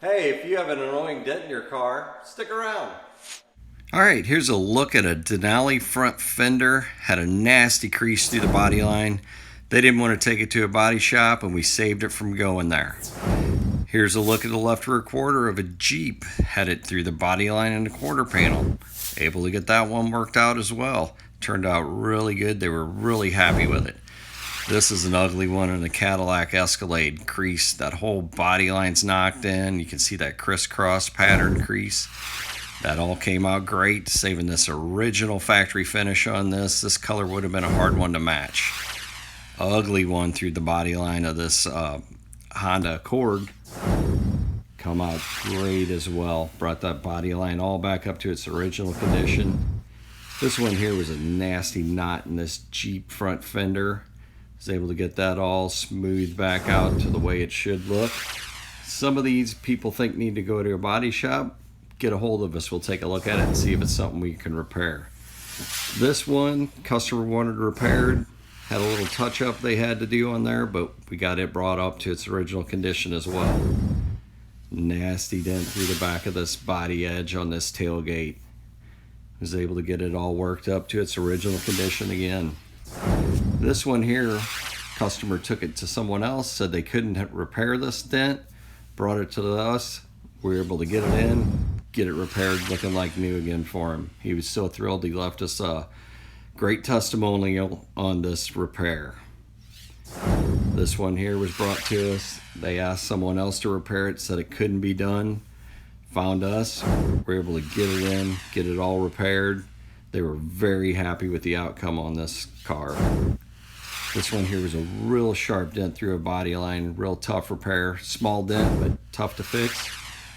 Hey, if you have an annoying dent in your car, stick around. Alright, here's a look at a Denali front fender. Had a nasty crease through the body line. They didn't want to take it to a body shop and we saved it from going there. Here's a look at the left rear quarter of a Jeep. Had it through the body line and the quarter panel. Able to get that one worked out as well. Turned out really good. They were really happy with it. This is an ugly one in a Cadillac Escalade. Crease. That whole body line's knocked in. You can see that crisscross pattern crease. That all came out great, saving this original factory finish on this. This color would have been a hard one to match. Ugly one through the body line of this Honda Accord. Come out great as well. Brought that body line all back up to its original condition. This one here was a nasty knot in this Jeep front fender. Was able to get that all smoothed back out to the way it should look. Some of these people think need to go to a body shop. Get a hold of us. We'll take a look at it and see if it's something we can repair. This one, customer wanted repaired. Had a little touch up they had to do on there, but we got it brought up to its original condition as well. Nasty dent through the back of this body edge on this tailgate. Was able to get it all worked up to its original condition again. This one here, customer took it to someone else, said they couldn't repair this dent, brought it to us. We were able to get it in, get it repaired, looking like new again for him. He was so thrilled. He left us a great testimonial on this repair. This one here was brought to us. They asked someone else to repair it, said it couldn't be done. Found us. We were able to get it in, get it all repaired. They were very happy with the outcome on this car. This one here was a real sharp dent through a body line, real tough repair. Small dent, but tough to fix.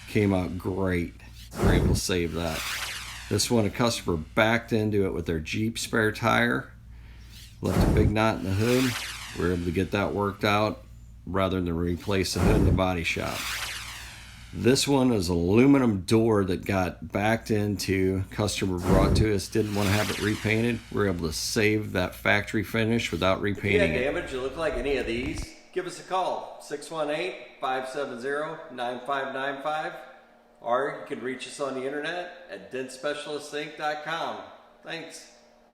Came out great. We were able to save that. This one, a customer backed into it with their Jeep spare tire. Left a big knot in the hood. We were able to get that worked out rather than replace the hood in the body shop. This one is an aluminum door that got backed into. Customer brought to us, didn't want to have it repainted. We were able to save that factory finish without repainting it. If you had damage that look like any of these, give us a call, 618-570-9595. Or you can reach us on the internet at dentspecialistinc.com. Thanks.